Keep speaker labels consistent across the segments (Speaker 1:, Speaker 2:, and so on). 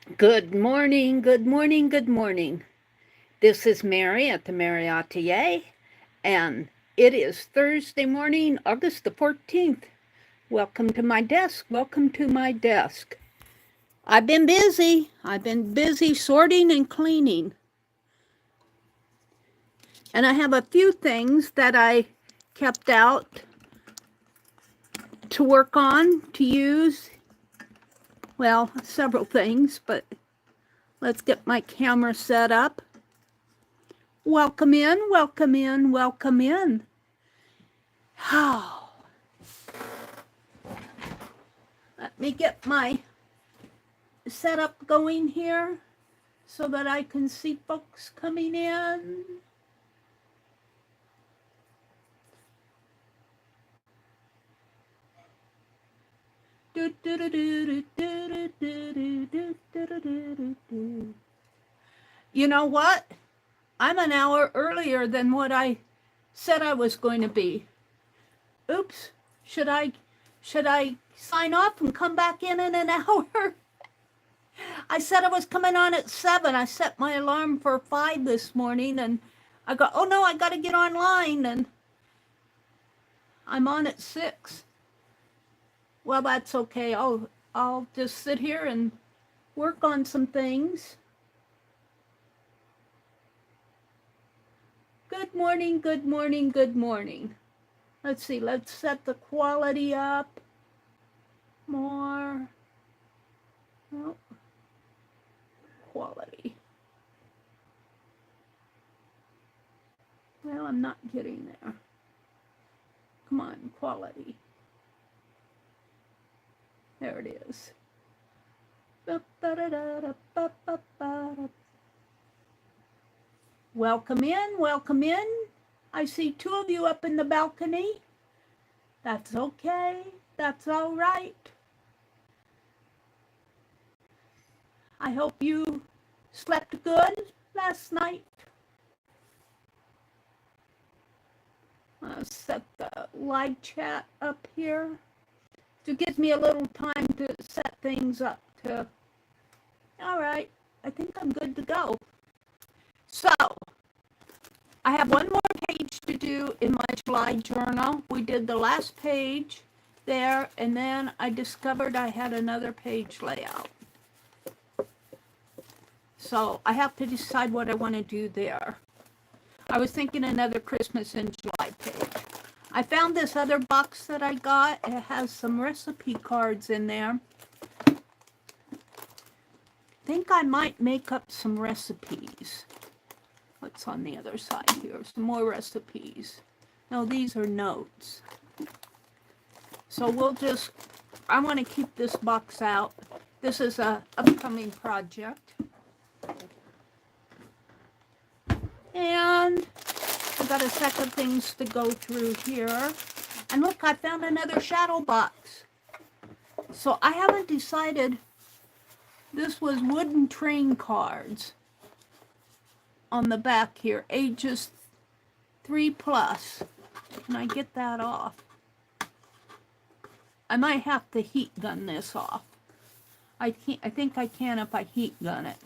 Speaker 1: Good morning, good morning, good morning. This is Meri at the Meri Atelier, and it is Thursday morning, August the 14th. Welcome to my desk. Welcome to my desk. I've been busy. I've been busy sorting and cleaning. And I have a few things that I kept out to work on, to use. Well, several things, but let's get my camera set up. Welcome in, welcome in, welcome in. How? Let me get my setup going here so that I can see folks coming in. You know what? I'm an hour earlier than what I said I was going to be. Oops. Should I sign off and come back in an hour? I said I was coming on at 7. I set my alarm for 5 this morning, and I go, oh no, I got to get online, and I'm on at 6. Well, that's okay. I'll just sit here and work on some things. Good morning, good morning, good morning. Let's see, let's set the quality up more. Oh, quality. Well, I'm not getting there. Come on, quality. There it is. Welcome in, welcome in. I see 2 of you up in the balcony. That's okay, that's all right. I hope you slept good last night. I'll set the live chat up here. So it gives me a little time to set things up to, all right, I think I'm good to go. So, I have one more page to do in my July journal. We did the last page there, and then I discovered I had another page layout. So I have to decide what I want to do there. I was thinking another Christmas in July page. I found this other box that I got. It has some recipe cards in there. I think I might make up some recipes. What's on the other side here? Some more recipes. No, these are notes. So we'll just, I want to keep this box out. This is a upcoming project. And I've got a set of things to go through here. And look, I found another shadow box. So I haven't decided. This was wooden train cards on the back here, ages 3+. Can I get that off? I might have to heat gun this off. I think I can if I heat gun it.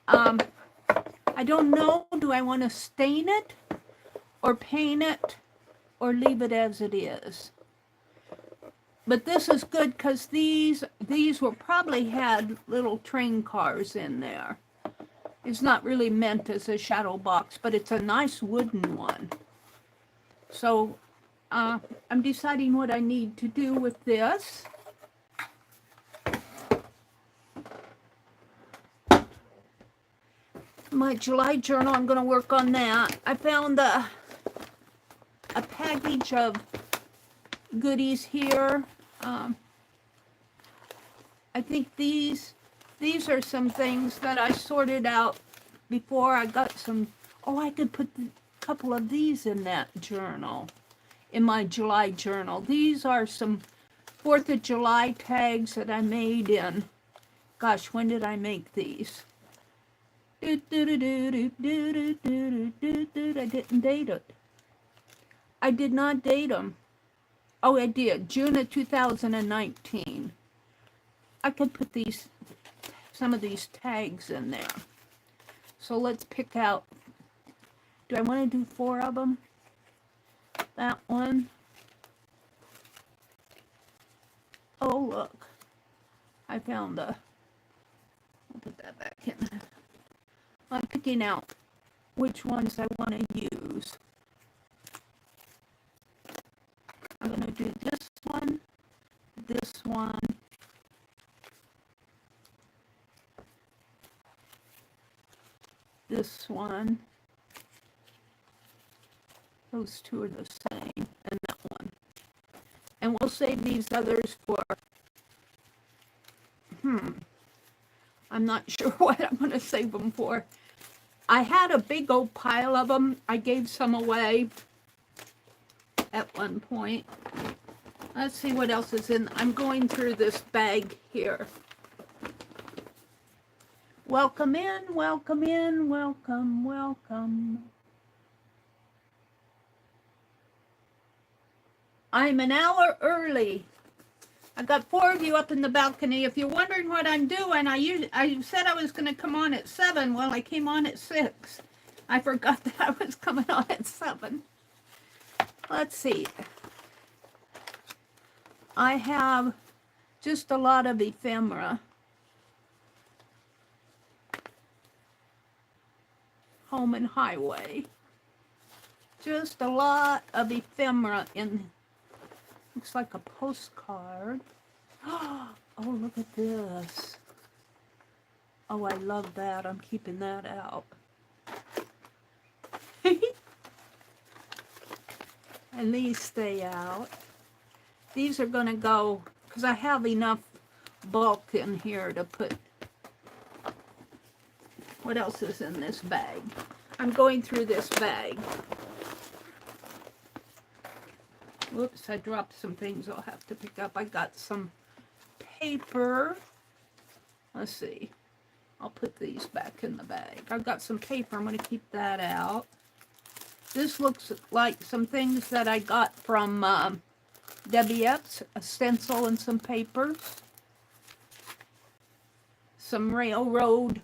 Speaker 1: I don't know, do I want to stain it or paint it or leave it as it is? But this is good because these will probably had little train cars in there. It's not really meant as a shadow box, but it's a nice wooden one. So I'm deciding what I need to do with this. My July journal, I'm going to work on that. I found a package of goodies here. I think these are some things that I sorted out before. I got some, oh, I could put a couple of these in that journal, in my July journal. These are some 4th of July tags that I made in, gosh, when did I make these? I didn't date it. I did not date them. Oh, I did. June of 2019. I could put these some of these tags in there. So let's pick out, do I want to do 4 of them? That one. Oh, look. I found I'll put that back in. I'm picking out which ones I want to use. I'm going to do this one, this one. Those 2 are the same, and that one. And we'll save these others for, I'm not sure what I'm going to save them for. I had a big old pile of them. I gave some away at one point. Let's see what else is in. I'm going through this bag here. Welcome in, welcome in, welcome, welcome. I'm an hour early. I got 4 of you up in the balcony. If you're wondering what I'm doing, I said I was going to come on at 7. Well, I came on at 6. I forgot that I was coming on at 7. Let's see. I have just a lot of ephemera. Home and highway. Just a lot of ephemera in. Looks like a postcard. Oh, look at this. Oh, I love that. I'm keeping that out. And these stay out. These are going to go, because I have enough bulk in here to put. What else is in this bag? I'm going through this bag. Whoops, I dropped some things I'll have to pick up. I got some paper. Let's see. I'll put these back in the bag. I've got some paper. I'm going to keep that out. This looks like some things that I got from Debbie Epps, a stencil and some papers. Some railroad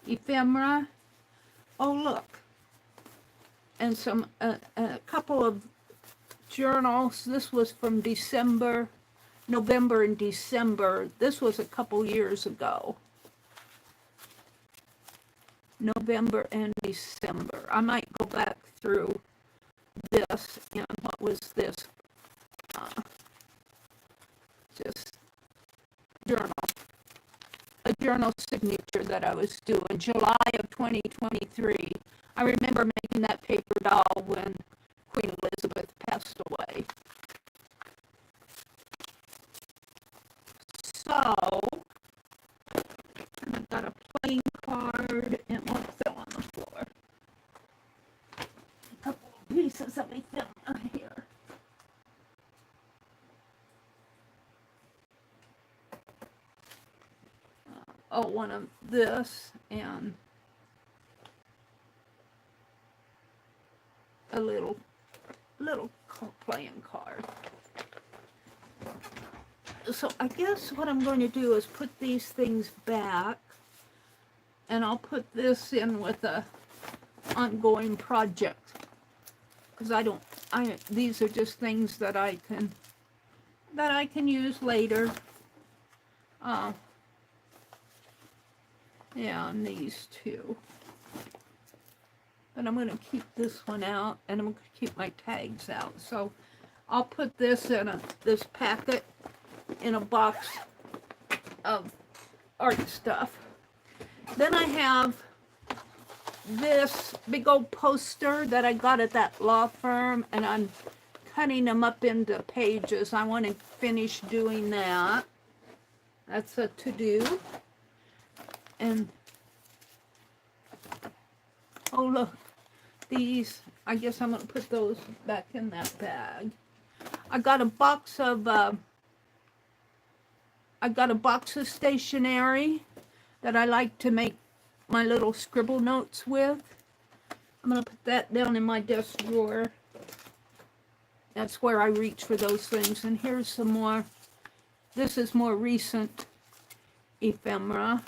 Speaker 1: ephemera. Oh, look. And some a couple of journals. This was from November and December. This was a couple years ago. November and December. I might go back through this. And what was this? Just journal. A journal signature that I was doing. July of 2023. I remember making that paper doll when Queen Elizabeth passed away. So, and I've got a playing card and one fell on the floor. A couple of pieces of ephemera here. One of this and a little playing card. So I guess what I'm going to do is put these things back, and I'll put this in with a ongoing project, because these are just things that I can use later. Yeah, and these 2. But I'm going to keep this one out, and I'm going to keep my tags out. So I'll put this in this packet in a box of art stuff. Then I have this big old poster that I got at that law firm, and I'm cutting them up into pages. I want to finish doing that. That's a to-do. And oh, look, these, I guess I'm going to put those back in that bag. I got a box of stationery that I like to make my little scribble notes with. I'm going to put that down in my desk drawer. That's where I reach for those things. And here's some more. This is more recent ephemera.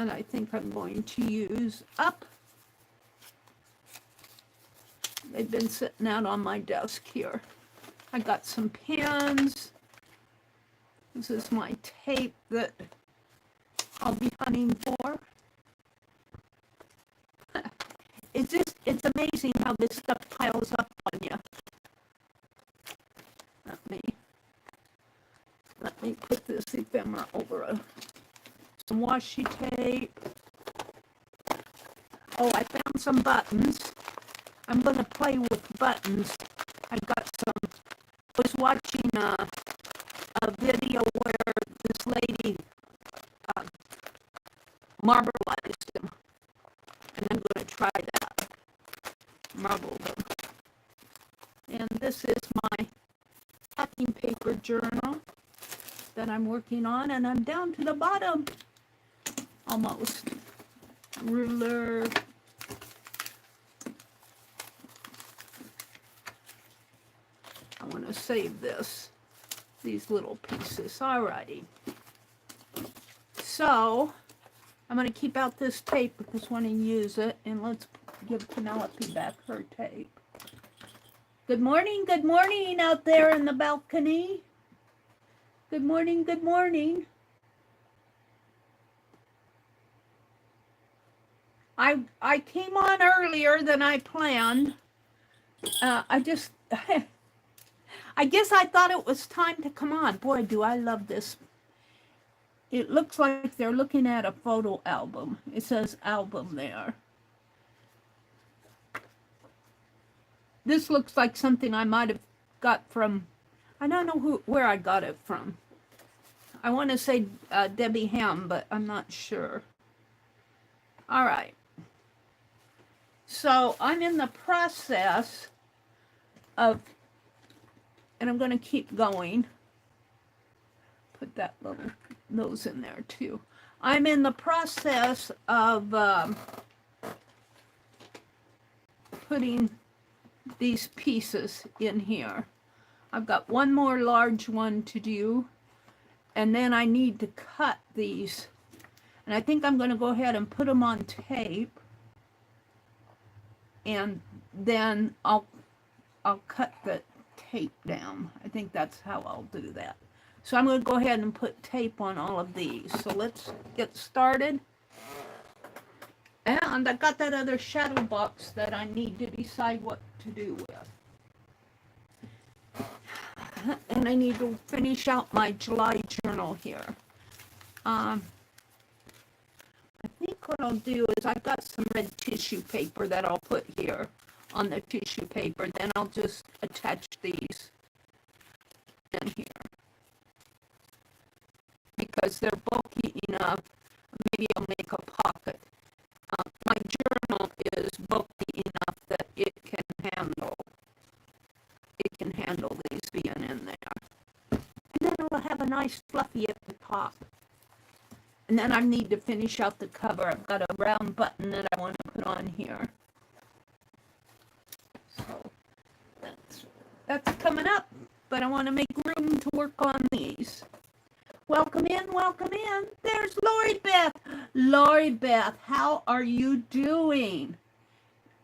Speaker 1: And I think I'm going to use up. They've been sitting out on my desk here. I got some pens. This is my tape that I'll be hunting for. It's amazing how this stuff piles up on you. Let me put this ephemera over some washi tape. Oh, I found some buttons. I'm going to play with buttons. I was watching a video where this lady marbleized them. And I'm going to try that. Marble them. And this is my packing paper journal that I'm working on. And I'm down to the bottom. Almost. Ruler. I want to save these little pieces. Alrighty. So, I'm going to keep out this tape because I want to use it. And let's give Penelope back her tape. Good morning out there in the balcony. Good morning, good morning. I came on earlier than I planned. I guess I thought it was time to come on. Boy, do I love this. It looks like they're looking at a photo album. It says album there. This looks like something I might have got from, I don't know where I got it from. I want to say Debbie Ham, but I'm not sure. All right. So I'm in the process of, and I'm going to keep going. Put that those in there too. I'm in the process of putting these pieces in here. I've got one more large one to do, and then I need to cut these. And I think I'm going to go ahead and put them on tape, and then I'll cut the tape down. I think that's how I'll do that. So I'm going to go ahead and put tape on all of these. So let's get started. And I got that other shadow box that I need to decide what to do with. And I need to finish out my July journal here. I think what I'll do is I've got some red tissue paper that I'll put here on the tissue paper. Then I'll just attach these in here. Because they're bulky enough, maybe I'll make a pocket. My journal is bulky enough that it can handle these being in there. And then it'll have a nice fluffy at the top. And then I need to finish out the cover. I've got a round button that I want to put on here. So that's coming up, but I want to make room to work on these. Welcome in, welcome in. There's Lori Beth. Lori Beth, how are you doing?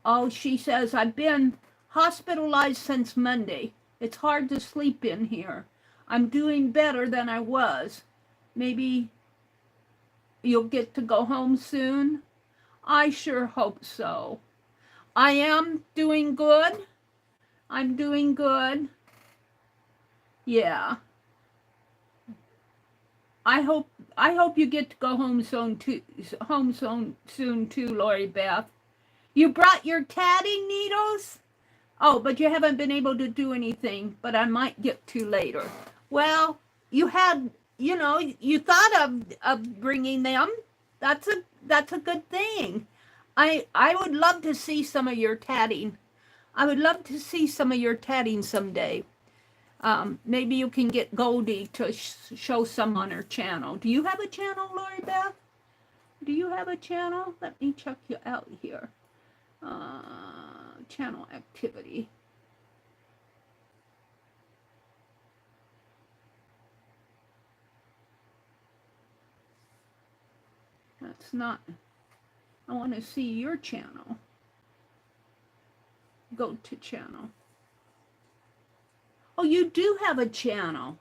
Speaker 1: Oh, she says, I've been hospitalized since Monday. It's hard to sleep in here. I'm doing better than I was. Maybe you'll get to go home soon? I sure hope so. I am doing good. I'm doing good. Yeah. I hope you get to go home soon too, Lori Beth. You brought your tatting needles? Oh, but you haven't been able to do anything, but I might get to later. Well, you had, you thought of bringing them. That's a good thing. I would love to see some of your tatting. I would love to see some of your tatting someday. Maybe you can get Goldie to show some on her channel. Do you have a channel, Lori Beth? Do you have a channel? Let me check you out here. Channel activity. That's not, I want to see your channel. Go to channel. Oh, you do have a channel.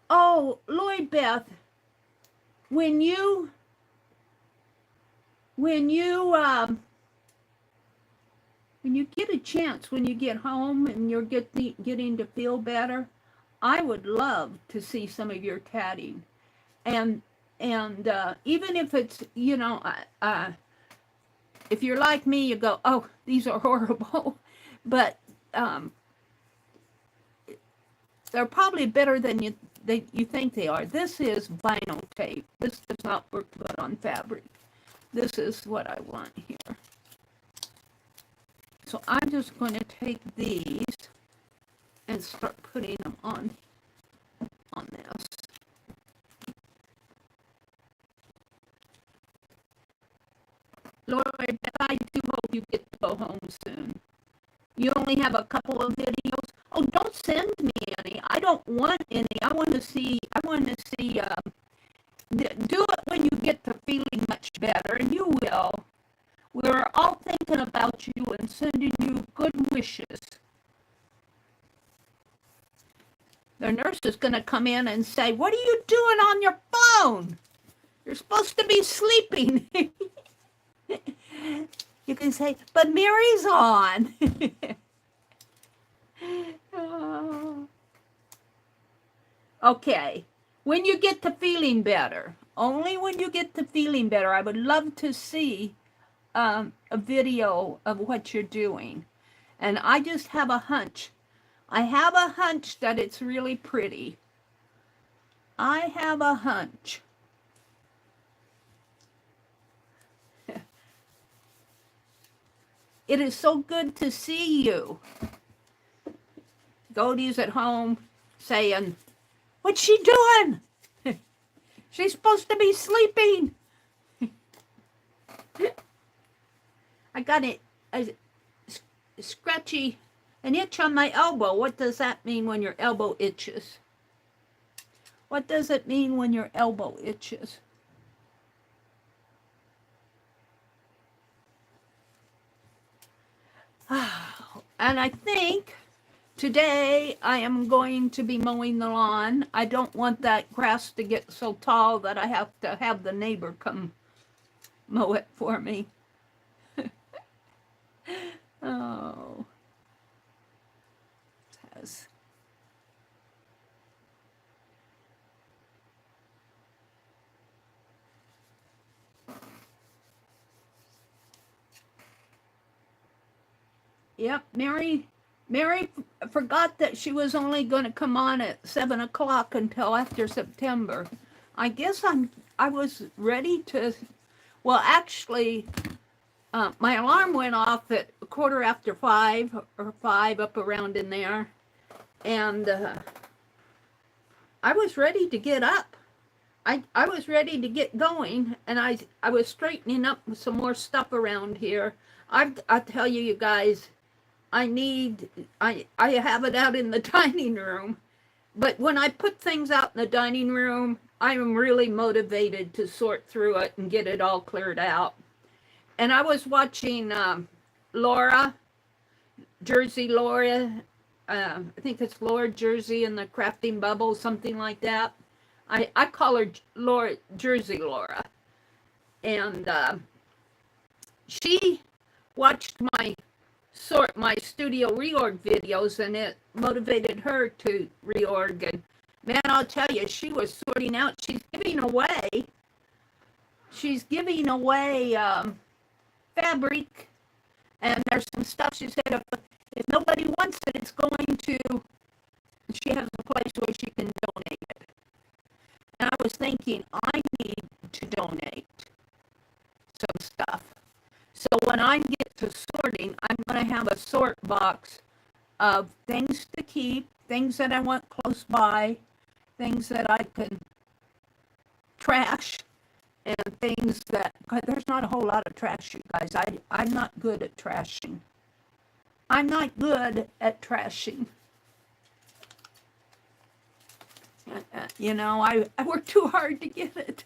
Speaker 1: Oh, Lloyd Beth, when you get a chance, when you get home and you're getting to feel better, I would love to see some of your tatting. And even if it's, you know, if you're like me, you go, oh, these are horrible. But they're probably better than you think they are. This is vinyl tape. This does not work good on fabric. This is what I want here. So I'm just going to take these and start putting them on this. Lord, I do hope you get to go home soon. You only have a couple of videos. Oh, don't send me any. I don't want any. I want to see, do it when you get to feeling much better, and you will. We're all thinking about you and sending you good wishes. The nurse is going to come in and say, what are you doing on your phone? You're supposed to be sleeping. You can say, but Mary's on. Oh. Okay, when you get to feeling better, only when you get to feeling better, I would love to see a video of what you're doing. And I just have a hunch. I have a hunch that it's really pretty. I have a hunch. It is so good to see you. Godie's at home saying, what's she doing? She's supposed to be sleeping. I got a scratchy, an itch on my elbow. What does that mean when your elbow itches? What does it mean when your elbow itches? And I think today I am going to be mowing the lawn. I don't want that grass to get so tall that I have to have the neighbor come mow it for me. Oh. Yes. Yep, Meri forgot that she was only going to come on at 7 o'clock until after September. I guess I was ready to, well, actually, my alarm went off at 5:15 or 5, up around in there. And I was ready to get up. I was ready to get going, and I was straightening up some more stuff around here. I tell you, you guys, I have it out in the dining room, but when I put things out in the dining room, I'm really motivated to sort through it and get it all cleared out. And I was watching Laura, Jersey Laura, I think it's Laura Jersey and the Crafting Bubble, something like that. I call her Laura, Jersey Laura. And she watched my studio reorg videos, and it motivated her to reorg. And man, I'll tell you, she was sorting out. She's giving away fabric, and there's some stuff she said if nobody wants it, it's going to, she has a place where she can donate it. And I was thinking, I need to donate some stuff. So when I get to sorting, I'm going to have a sort box of things to keep, things that I want close by, things that I can trash, and things that, God, there's not a whole lot of trash, you guys. I'm not good at trashing. I'm not good at trashing. You know, I work too hard to get it.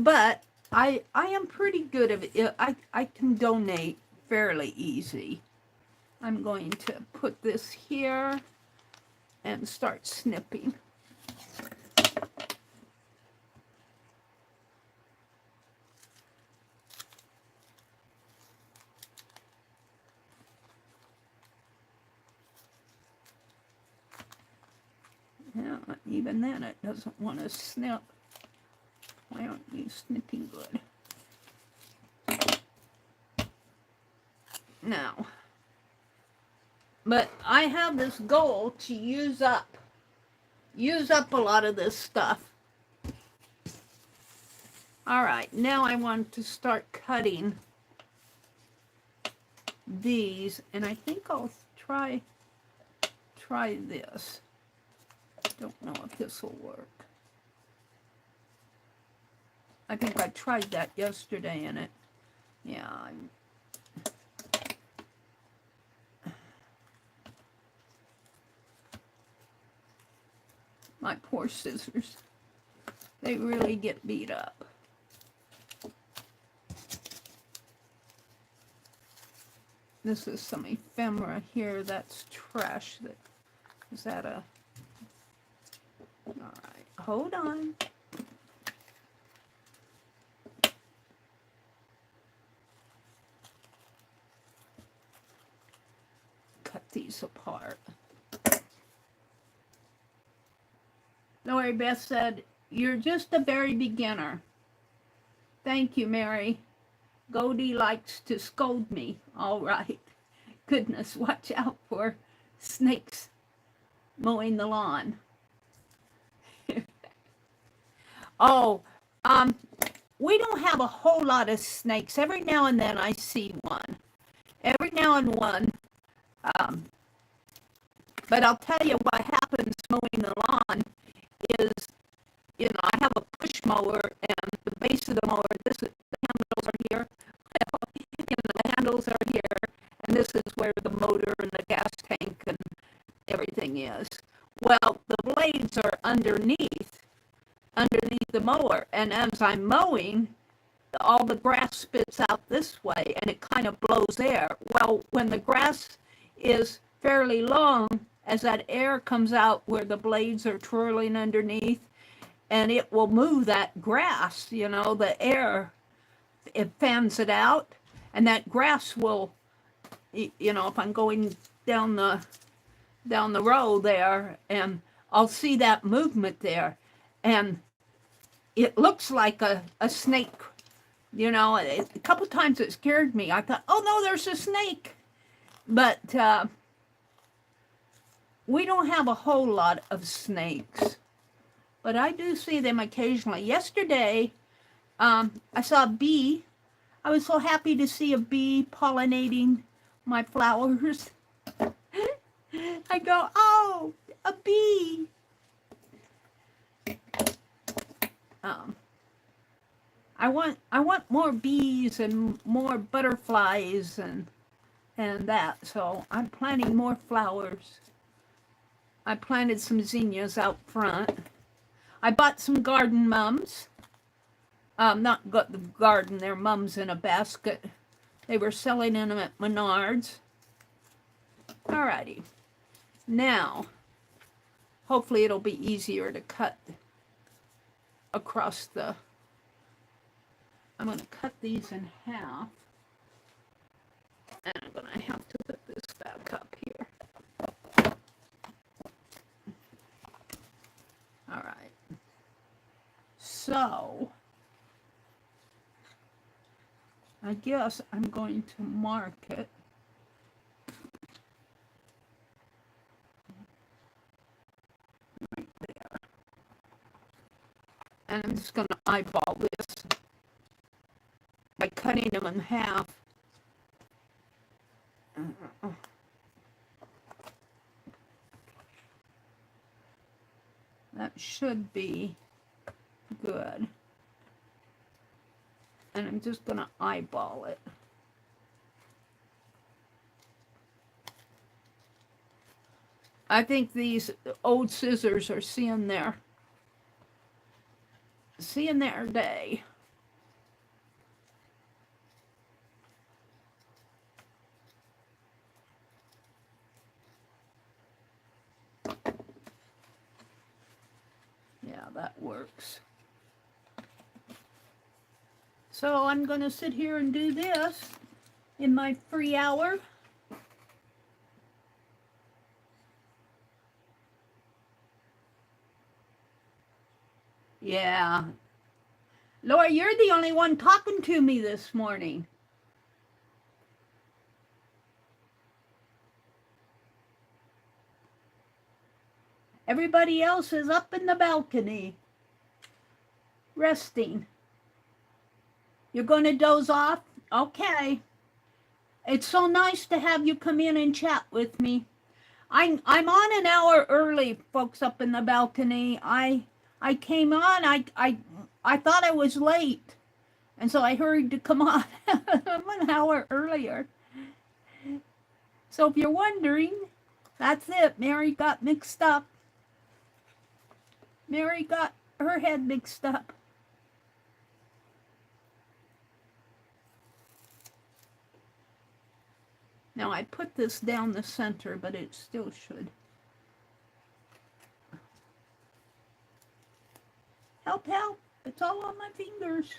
Speaker 1: But I am pretty good at it. I can donate fairly easy. I'm going to put this here and start snipping. Yeah, even then it doesn't want to snip. Why aren't you snipping good? Now, but I have this goal to use up a lot of this stuff. All right, now I want to start cutting these, and I think I'll try this. Don't know if this will work. I think I tried that yesterday and it, yeah. My poor scissors. They really get beat up. This is some ephemera here. That's trash. Is that a... All right, hold on. Cut these apart. Lori Beth said, "You're just a very beginner." Thank you, Mary. Goldie likes to scold me. All right. Goodness, watch out for snakes mowing the lawn. Oh, we don't have a whole lot of snakes. Every now and then I see one. Every now and one. But I'll tell you what happens mowing the lawn is, you know, I have a push mower and the base of the mower, the handles are here. You know, the handles are here, and this is where the motor and the gas tank and everything is. Well, the blades are underneath the mower, and as I'm mowing, all the grass spits out this way and it kind of blows air. Well, when the grass is fairly long, as that air comes out where the blades are twirling underneath, and it will move that grass, you know, the air, it fans it out, and that grass will, you know, if I'm going down the road there, and I'll see that movement there, and it looks like a snake. You know, a couple times it scared me. I thought, oh no, there's a snake. But we don't have a whole lot of snakes. But I do see them occasionally. Yesterday, I saw a bee. I was so happy to see a bee pollinating my flowers. I go, oh, a bee. I want more bees and more butterflies and that. So I'm planting more flowers. I planted some zinnias out front. I bought some garden mums. Not got the garden, they're mums in a basket. They were selling them at Menards. Alrighty. Now, hopefully it'll be easier to cut across the... I'm going to cut these in half. And I'm going to have to put this back up here. All right. So, I guess I'm going to mark it. Right there. And I'm just going to eyeball this by cutting them in half. That should be good. And I'm just going to eyeball it. I think these old scissors are seeing their day. Yeah, that works. So I'm going to sit here and do this in my free hour. Yeah. Laura, you're the only one talking to me this morning. Everybody else is up in the balcony, resting. You're going to doze off? Okay. It's so nice to have you come in and chat with me. I'm on an hour early, folks up in the balcony. I came on, I thought I was late, and so I hurried to come on. I'm an hour earlier. So if you're wondering, that's it. Meri got mixed up. Meri got her head mixed up. Now I put this down the center, but it still should. Help, help. It's all on my fingers.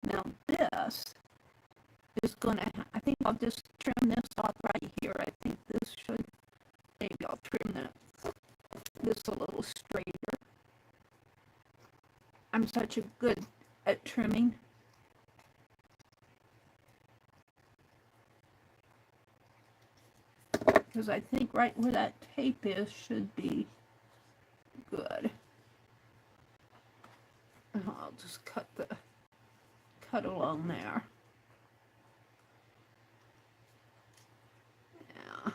Speaker 1: Now this is gonna, I think I'll just trim this off right here. I think this should, maybe I'll trim this a little straighter. I'm such a good at trimming. Because I think right where that tape is should be good. I'll just cut along there. Yeah.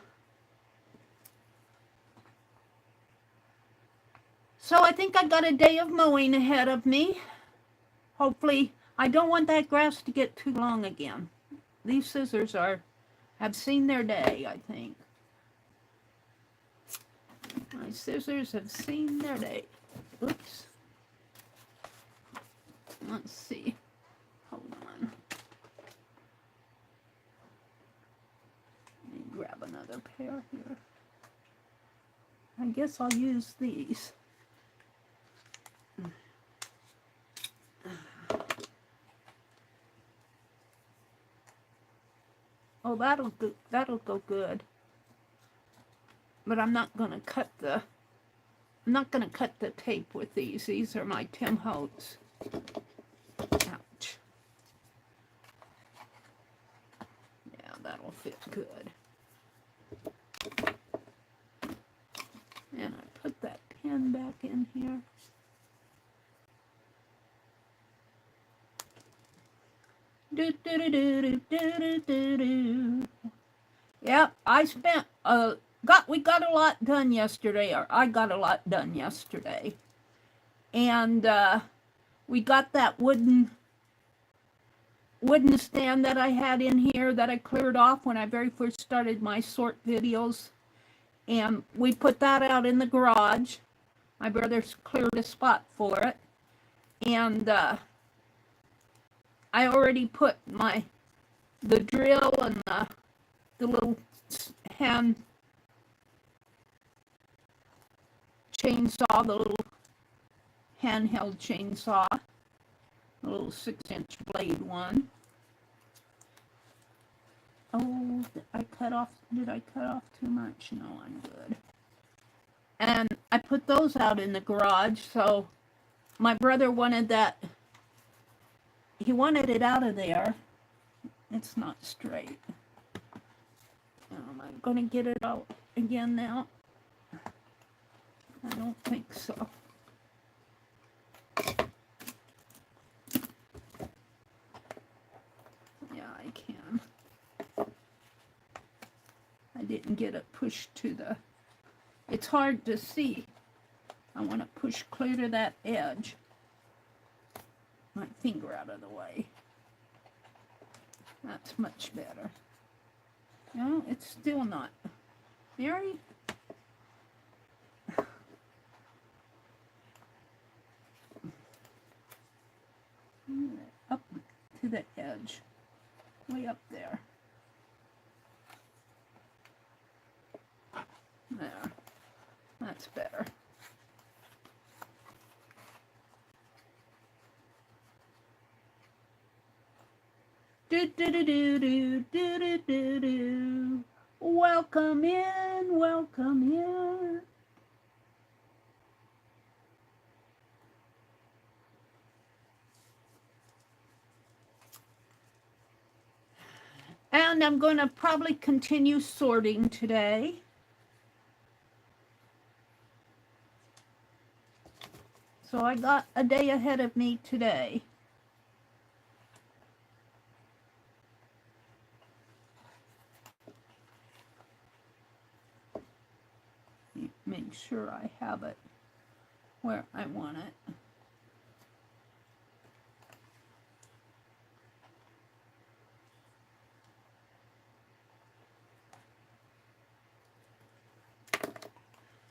Speaker 1: So I think I got a day of mowing ahead of me. Hopefully, I don't want that grass to get too long again. These scissors have seen their day, I think. My scissors have seen their day. Oops. Let's see. Hold on. Let me grab another pair here. I guess I'll use these. Oh, that'll go good. But I'm not gonna cut the tape with these. These are my Tim Holtz. Ouch. Yeah, that'll fit good. And I put that pin back in here. Do do do do do do do do. Yep, I spent we got a lot done yesterday, or I got a lot done yesterday. And we got that wooden stand that I had in here that I cleared off when I very first started my sort videos. And we put that out in the garage. My brother's cleared a spot for it. And I already put the drill and the little hand chainsaw, the little handheld chainsaw, the little 6-inch blade one. Oh, did I cut off too much? No, I'm good. And I put those out in the garage, so my brother wanted that. He wanted it out of there. It's not straight. Am I going to get it out again now? I don't think so. Yeah, I can. I didn't get it pushed to the... It's hard to see. I want to push clear to that edge. My finger out of the way. That's much better. No, it's still not. Meri? Up to the edge. Way up there. There. That's better. Do do do do do do do do do. Welcome in, welcome in. And I'm going to probably continue sorting today. So I got a day ahead of me today. Make sure I have it where I want it.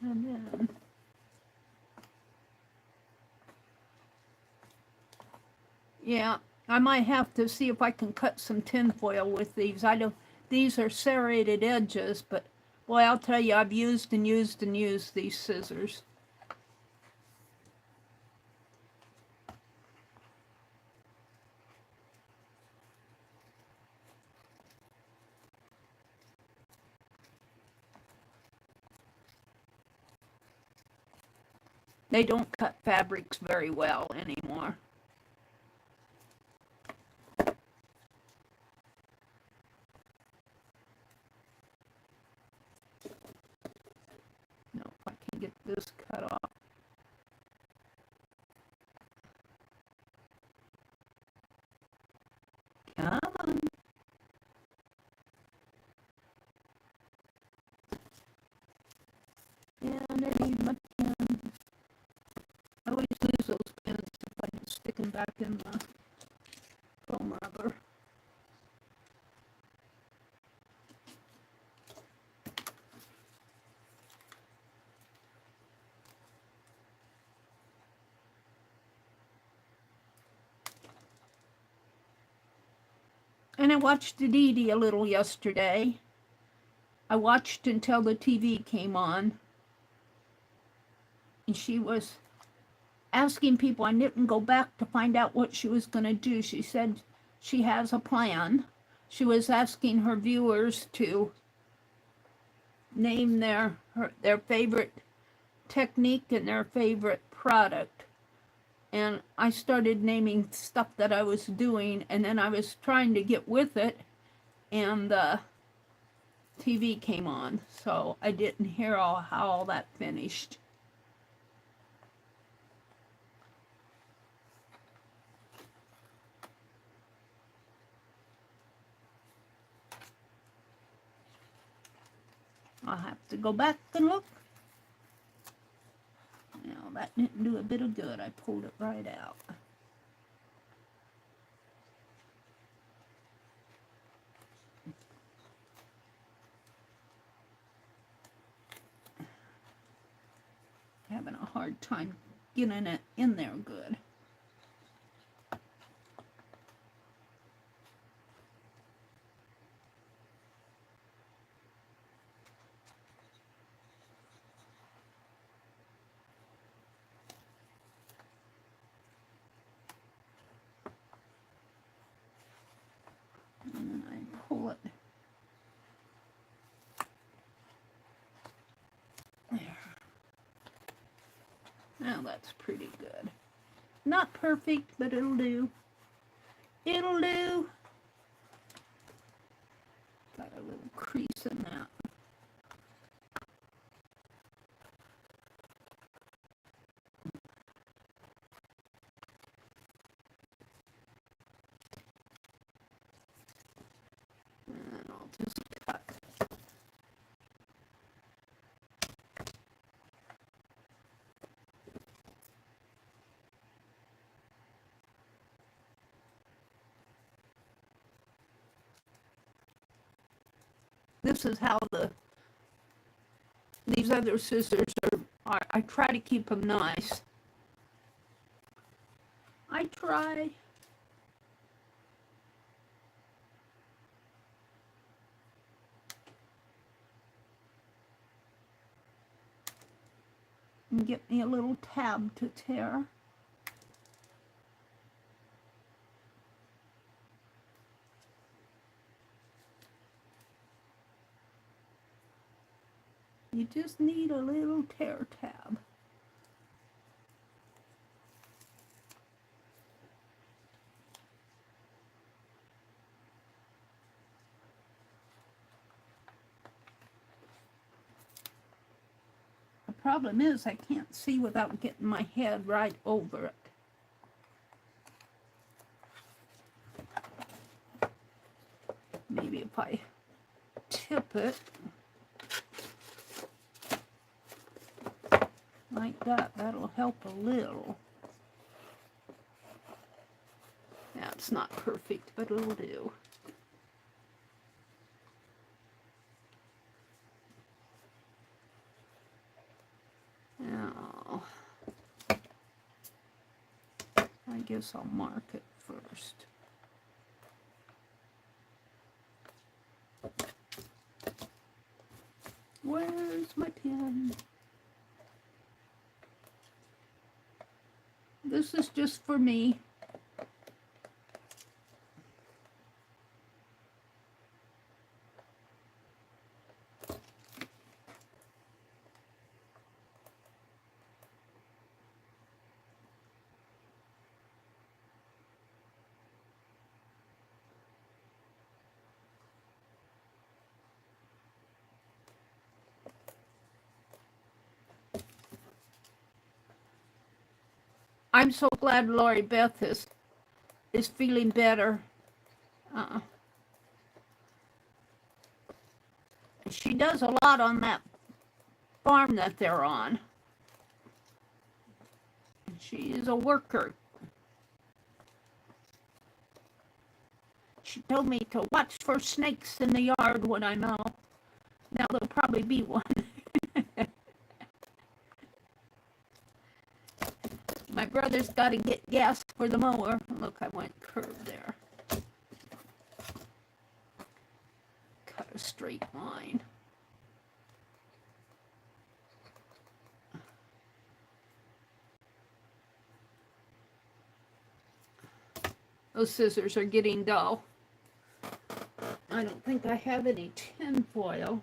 Speaker 1: And then yeah, I might have to see if I can cut some tin foil with these. I don't, these are serrated edges, but boy, I'll tell you, I've used and used and used these scissors. They don't cut fabrics very well anymore. No, if I can get this cut off. Come on. And I need my pen. I always lose those pens if I just stick them back in the foam rubber. And I watched Dee Dee a little yesterday. I watched until the TV came on. And she was asking people, I didn't go back to find out what she was going to do. She said she has a plan. She was asking her viewers to name their favorite technique and their favorite product. And I started naming stuff that I was doing, and then I was trying to get with it, and the TV came on, so I didn't hear how all that finished. I'll have to go back and look. Now, that didn't do a bit of good. I pulled it right out. Having a hard time getting it in there good. And then I pull it. There. Now that's pretty good. Not perfect, but it'll do. It'll do. Got a little crease in that. And I'll just cut. This is how the These other scissors I try to keep them nice. I try. And get me a little tab to tear. You just need a little tear tab. The problem is I can't see without getting my head right over it. Maybe if I tip it like that, that'll help a little. Now it's not perfect, but it'll do. Now, I guess I'll mark it first. Where's my pen? This is just for me. I'm so glad Lori Beth is feeling better. She does a lot on that farm that they're on. She is a worker. She told me to watch for snakes in the yard when I'm out. Now there'll probably be one. My brother's got to get gas for the mower. Look, I went curved there. Cut a straight line. Those scissors are getting dull. I don't think I have any tin foil.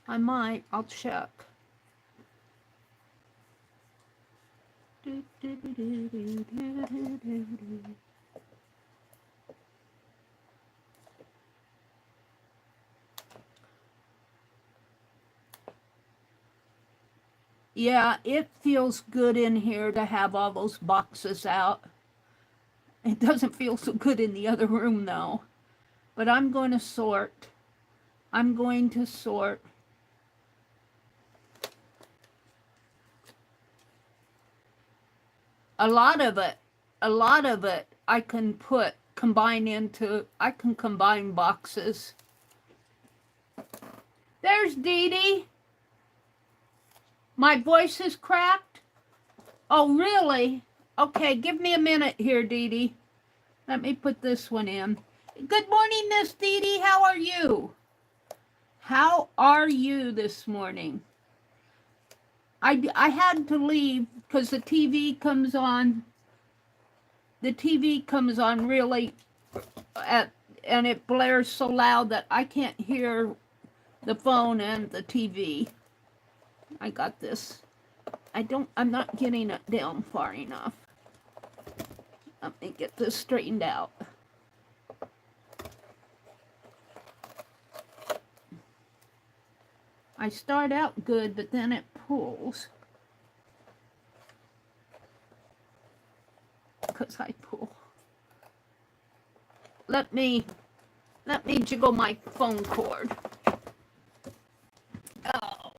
Speaker 1: I might. I'll check. Yeah, it feels good in here to have all those boxes out. It doesn't feel so good in the other room though. But I'm going to sort. I'm going to sort. A lot of it I can combine boxes. There's Dee Dee. My voice is cracked? Oh, really? Okay, give me a minute here, Dee Dee. Let me put this one in. Good morning, Miss Dee Dee. How are you? How are you this morning? I had to leave because the TV comes on. The TV comes on really and it blares so loud that I can't hear the phone and the TV. I got this. I'm not getting it down far enough. Let me get this straightened out. I start out good, but then it pulls. Because I pull. Let me jiggle my phone cord. Oh.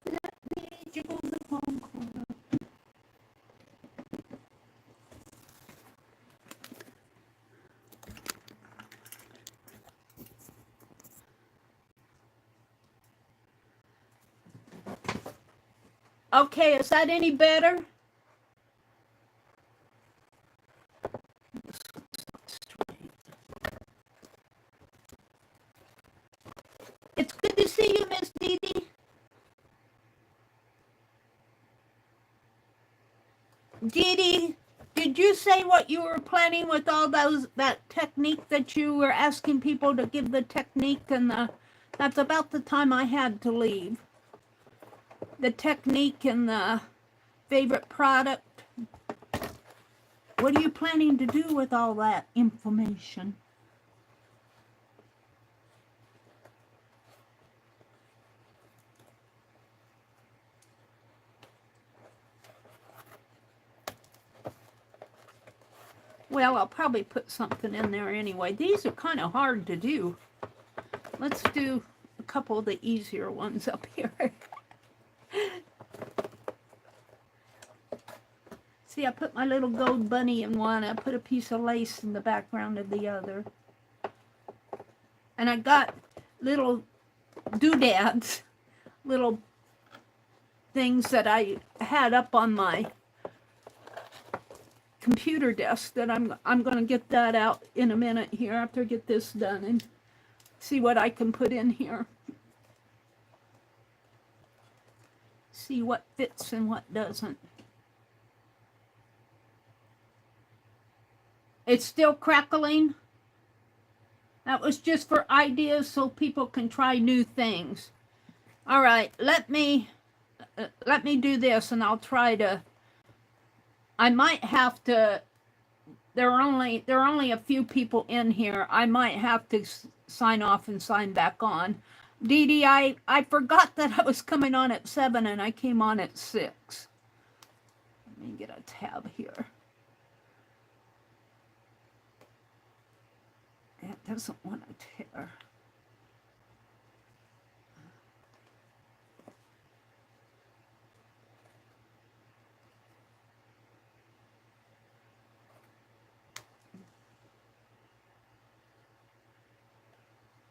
Speaker 1: Let me jiggle the phone cord. Okay, is that any better? It's good to see you, Miss Dee Dee. Dee Dee, did you say what you were planning with all that technique that you were asking people to give the technique and that's about the time I had to leave. The technique and the favorite product. What are you planning to do with all that information? Well, I'll probably put something in there anyway. These are kind of hard to do. Let's do a couple of the easier ones up here. See, I put my little gold bunny in one. I put a piece of lace in the background of the other. And I got little doodads, little things that I had up on my computer desk that I'm going to get that out in a minute here after I get this done and see what I can put in here. See what fits and what doesn't. It's still crackling. That was just for ideas so people can try new things. All right, let me do this and I'll try to. I might have to. There are only a few people in here. I might have to sign off and sign back on. Dee Dee, I forgot that I was coming on at 7 and I came on at 6. Let me get a tab here. It doesn't want to tear.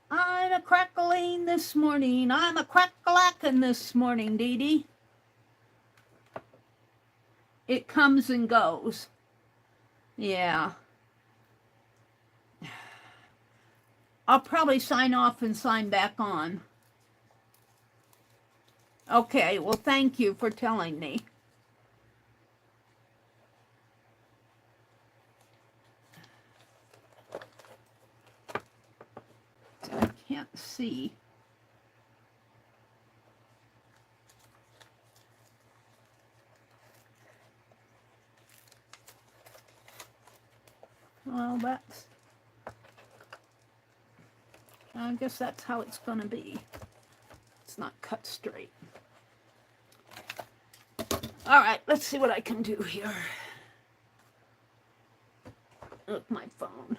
Speaker 1: I'm a crackling this morning. I'm a crack-a-lackin' this morning, Dee Dee. It comes and goes. Yeah. I'll probably sign off and sign back on. Okay, well, thank you for telling me. I can't see. Well, I guess that's how it's going to be. It's not cut straight. All right, let's see what I can do here. Look, my phone.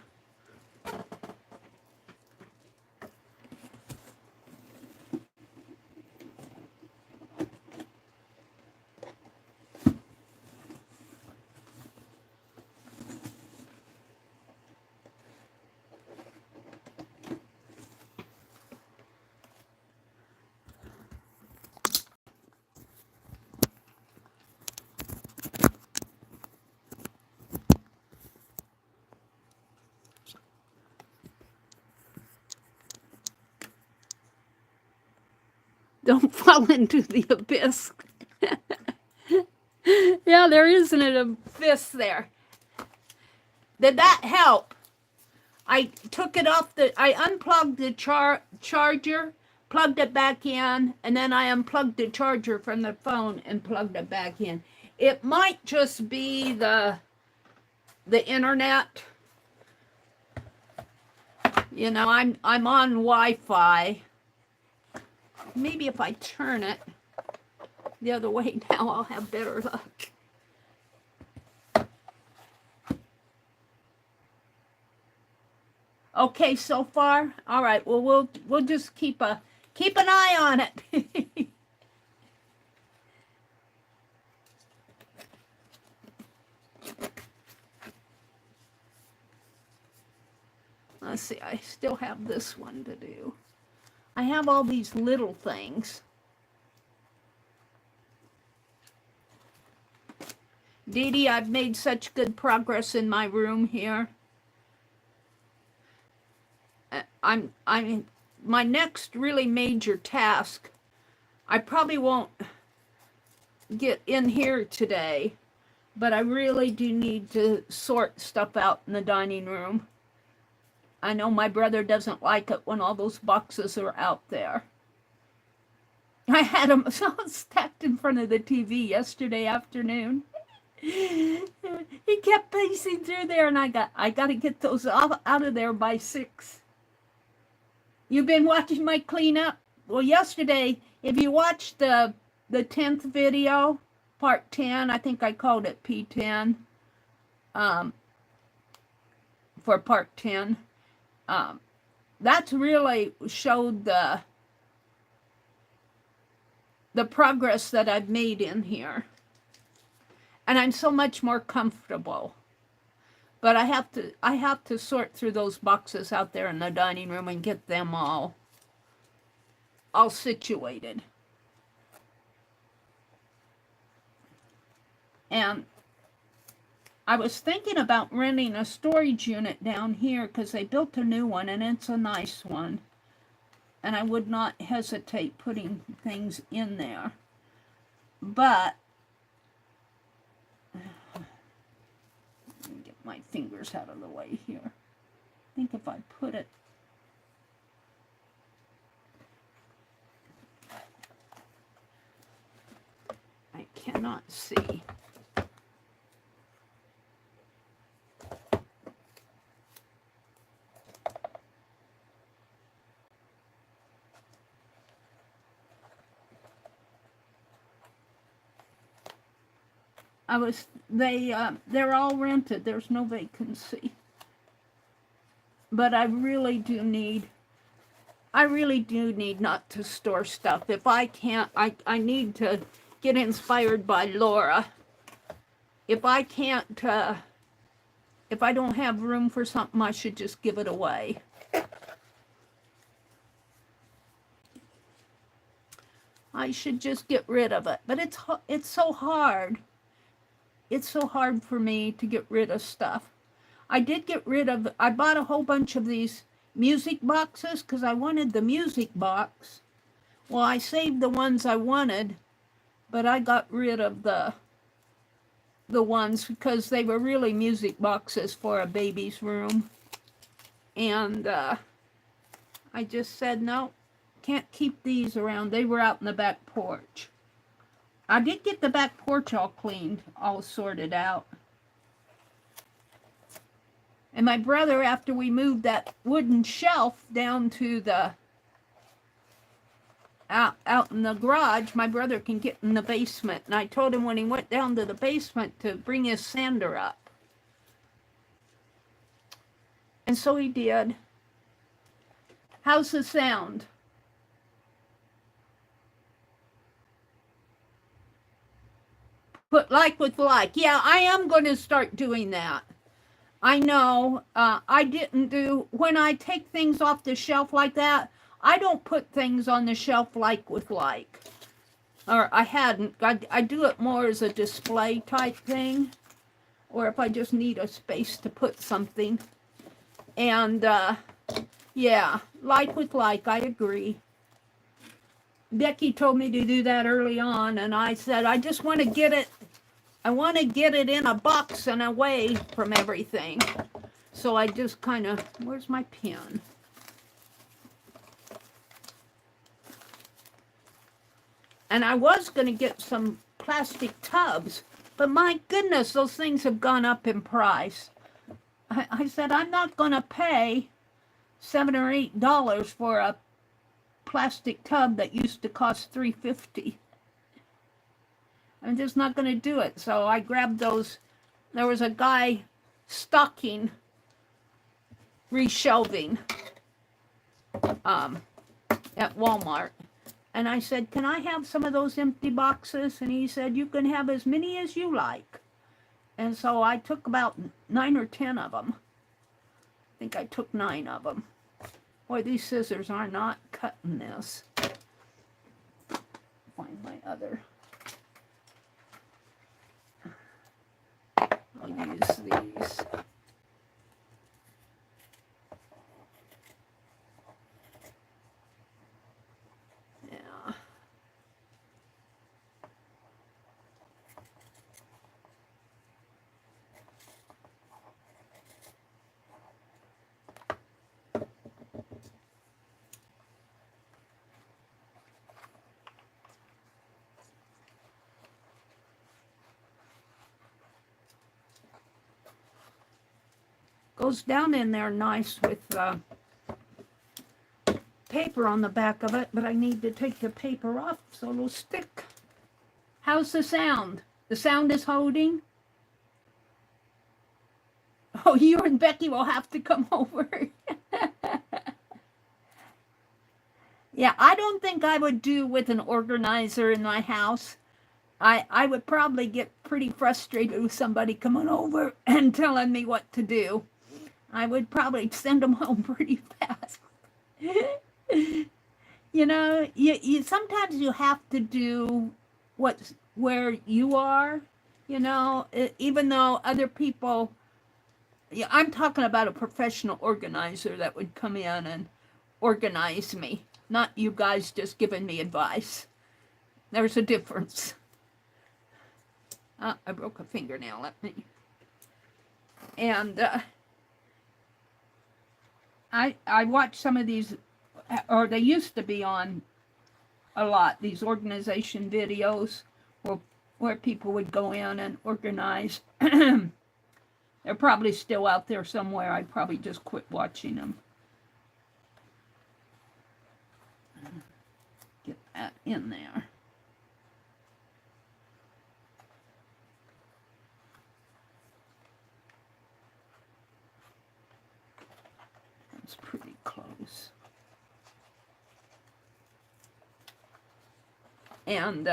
Speaker 1: Don't fall into the abyss. Yeah, there isn't an abyss there. Did that help? I took it off I unplugged the charger, plugged it back in, and then I unplugged the charger from the phone and plugged it back in. It might just be the internet. You know, I'm on Wi-Fi. Maybe if I turn it the other way now, I'll have better luck. Okay, so far, all right. Well, we'll just keep an eye on it. Let's see. I still have this one to do. I have all these little things. Dee Dee, I've made such good progress in my room here. I'm my next really major task. I probably won't get in here today, but I really do need to sort stuff out in the dining room. I know my brother doesn't like it when all those boxes are out there. I had them stacked in front of the TV yesterday afternoon. He kept pacing through there, and I got to get those out of there by 6. You've been watching my cleanup? Well, yesterday, if you watched the 10th video, part 10, I think I called it P10, for part 10, that's really showed the progress that I've made in here. And I'm so much more comfortable. But I have to sort through those boxes out there in the dining room and get them all situated. And I was thinking about renting a storage unit down here because they built a new one and it's a nice one. And I would not hesitate putting things in there. But let me get my fingers out of the way here. I think if I put it I cannot see. They're all rented. There's no vacancy. But I really do need not to store stuff. If I can't, I need to get inspired by Laura. If I can't, if I don't have room for something, I should just give it away. I should just get rid of it. But it's so hard. It's so hard for me to get rid of stuff. I bought a whole bunch of these music boxes because I wanted the music box. Well, I saved the ones I wanted, but I got rid of the ones because they were really music boxes for a baby's room. And I just said, no, can't keep these around. They were out in the back porch. I did get the back porch all cleaned, all sorted out. And my brother, after we moved that wooden shelf down to the, out in the garage, my brother can get in the basement. And I told him when he went down to the basement to bring his sander up. And so he did. How's the sound? Put like with like. Yeah, I am going to start doing that. I know I didn't do, when I take things off the shelf like that, I don't put things on the shelf like with like. Or I hadn't. I do it more as a display type thing. Or if I just need a space to put something. And yeah, like with like, I agree. Becky told me to do that early on, and I said, I just want to get it, I want to get it in a box and away from everything. So I just kind of, where's my pen? And I was going to get some plastic tubs, but my goodness, those things have gone up in price. I said, I'm not going to pay $7 or $8 for a plastic tub that used to cost $3.50. I'm just not going to do it. So I grabbed those. There was a guy stocking reshelving at Walmart. And I said, can I have some of those empty boxes? And he said, you can have as many as you like. And so I took about 9 or 10 of them. I think I took 9 of them. Boy, these scissors are not cutting this. Find my other. these. Yeah. Goes down in there nice with paper on the back of it, but I need to take the paper off so it'll stick. How's the sound? The sound is holding? Oh, you and Becky will have to come over. Yeah, I don't think I would do with an organizer in my house. I would probably get pretty frustrated with somebody coming over and telling me what to do. I would probably send them home pretty fast. You know, you sometimes you have to do what's where you are, you know, even though other people, yeah, I'm talking about a professional organizer that would come in and organize me, not you guys just giving me advice. There's a difference. I broke a fingernail at me. And I watch some of these, or they used to be on a lot, these organization videos where people would go in and organize. They're probably still out there somewhere. I'd probably just quit watching them. Get that in there. That's pretty close. And,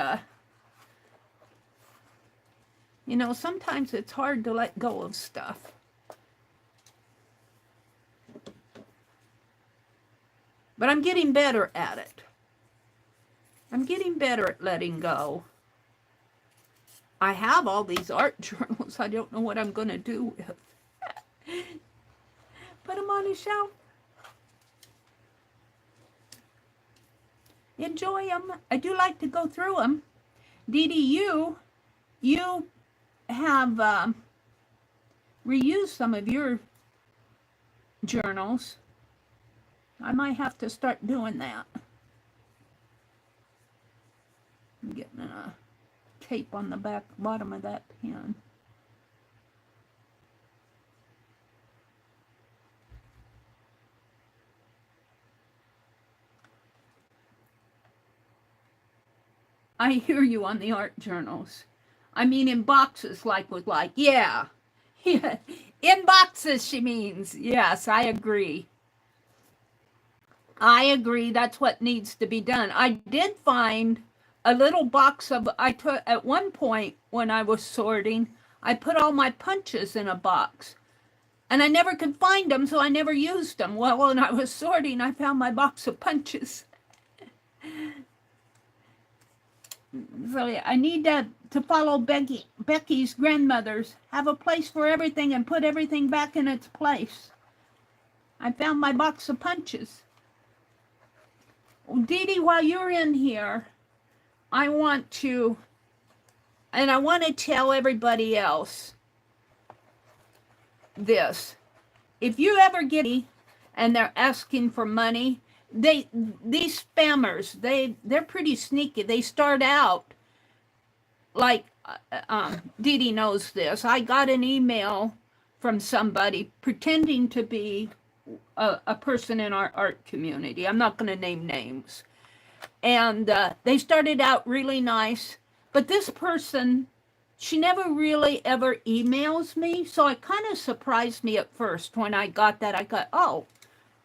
Speaker 1: you know, sometimes it's hard to let go of stuff. But I'm getting better at it. I'm getting better at letting go. I have all these art journals I don't know what I'm going to do with. Put them on a shelf. Enjoy them. I do like to go through them. Dee Dee, you have reused some of your journals. I might have to start doing that. I'm getting a tape on the bottom of that pen. I hear you on the art journals. I mean in boxes, yeah. Yeah. In boxes, she means. Yes, I agree. I agree, that's what needs to be done. I did find a little box of, I took, at one point when I was sorting, I put all my punches in a box. And I never could find them, so I never used them. Well, when I was sorting, I found my box of punches. So yeah, I need to follow Becky's grandmother's. Have a place for everything and put everything back in its place. I found my box of punches. Dee Dee, while you're in here, I want to tell everybody else this. If you ever get and they're asking for money, these spammers, they're pretty sneaky. They start out like Dee Dee knows this. I got an email from somebody pretending to be a person in our art community. I'm not going to name names. And they started out really nice, but this person, she never really ever emails me, so it kind of surprised me at first when I got that. I got, oh,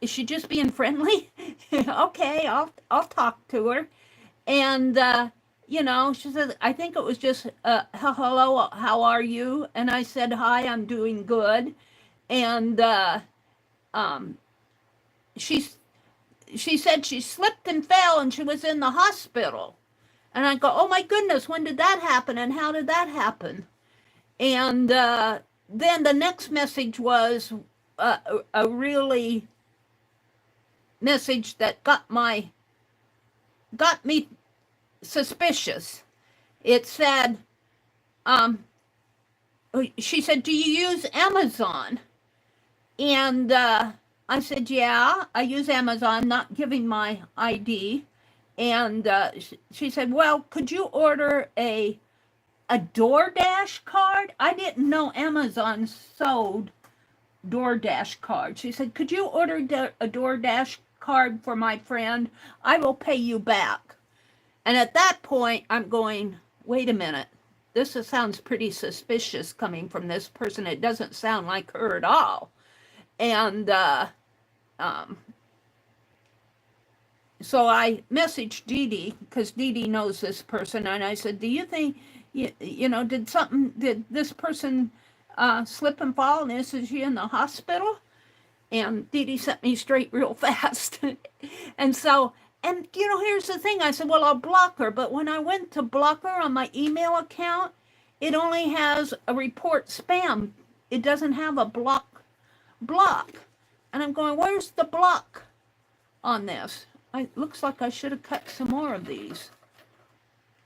Speaker 1: is she just being friendly? Okay, I'll talk to her. And you know, she said, I think it was just hello, how are you? And I said, hi, I'm doing good. And she said she slipped and fell and she was in the hospital. And I go, oh my goodness, when did that happen and how did that happen? And then the next message was a really message that got me suspicious. It said, she said, "Do you use Amazon?" And I said, "Yeah, I use Amazon, not giving my ID." And she said, "Well, could you order a DoorDash card?" I didn't know Amazon sold DoorDash cards. She said, "Could you order a DoorDash card for my friend? I will pay you back." And at that point, I'm going, wait a minute. This sounds pretty suspicious coming from this person. It doesn't sound like her at all. And so I messaged Dee Dee, because Dee Dee knows this person, and I said, "Do you think, did this person slip and fall, and is she in the hospital?" And Dee Dee sent me straight real fast. And so, and here's the thing. I said, "Well, I'll block her." But when I went to block her on my email account, it only has a report spam. It doesn't have a block. And I'm going, where's the block on this? It looks like I should have cut some more of these.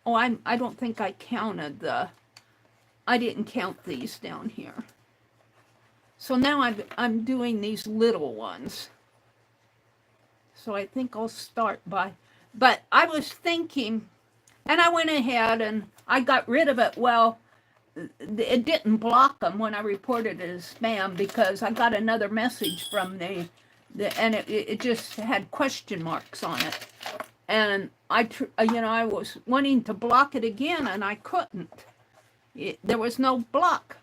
Speaker 1: Oh, I don't think I counted I didn't count these down here. So now I'm doing these little ones. So I think I'll start by, but I was thinking, and I went ahead and I got rid of it. Well, it didn't block them when I reported it as spam, because I got another message from and it just had question marks on it. And I was wanting to block it again, and I couldn't. There was no block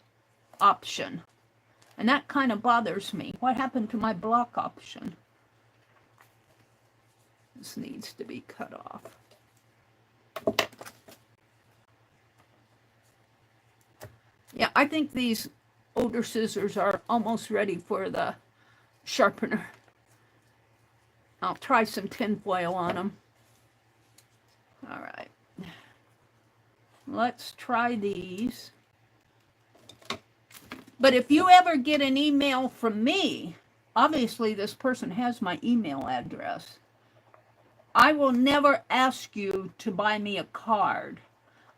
Speaker 1: option. And that kind of bothers me. What happened to my block option? This needs to be cut off. Yeah, I think these older scissors are almost ready for the sharpener. I'll try some tin foil on them. All right. Let's try these. But if you ever get an email from me, obviously this person has my email address. I will never ask you to buy me a card.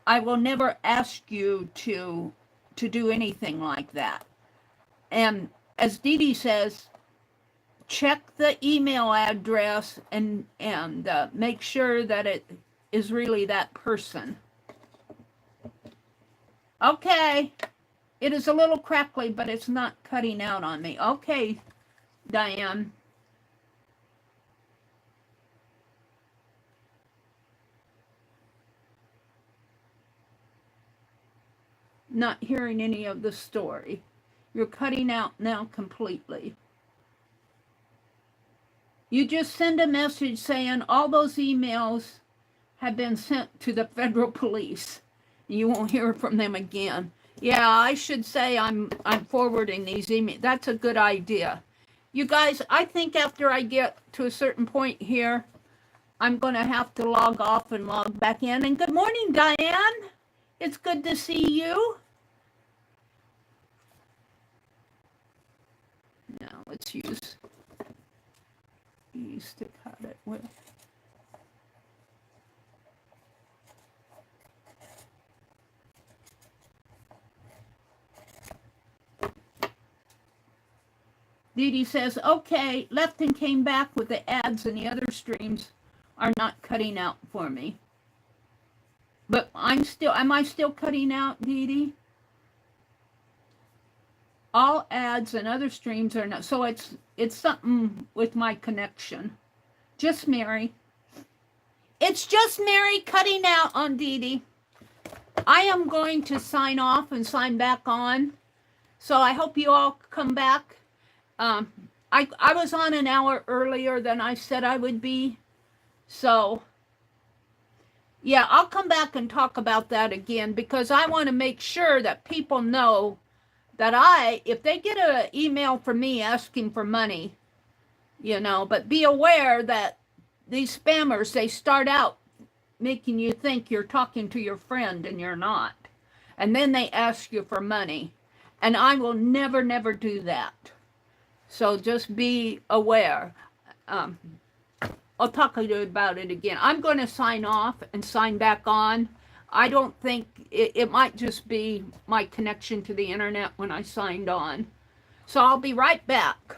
Speaker 1: I will never ask you to do anything like that. And as Dee Dee says, check the email address and make sure that it is really that person. Okay. It is a little crackly, but it's not cutting out on me. Okay, Diane. Not hearing any of the story. You're cutting out now completely. You just send a message saying all those emails have been sent to the federal police. You won't hear from them again. Yeah, I should say I'm forwarding these emails. That's a good idea. You guys, I think after I get to a certain point here, I'm going to have to log off and log back in. And good morning, Diane. It's good to see you. Now let's use these to cut it with. Dee Dee says, okay, left and came back with the ads, and the other streams are not cutting out for me. But am I still cutting out, Dee Dee? All ads and other streams are not, so it's something with my connection. Just Meri. It's just Meri cutting out on Dee Dee. I am going to sign off and sign back on. So I hope you all come back. I was on an hour earlier than I said I would be. So, yeah, I'll come back and talk about that again, because I want to make sure that people know that if they get an email from me asking for money, but be aware that these spammers, they start out making you think you're talking to your friend and you're not. And then they ask you for money. And I will never, never do that. So just be aware. I'll talk to you about it again. I'm going to sign off and sign back on. I don't think, it might just be my connection to the internet when I signed on. So I'll be right back.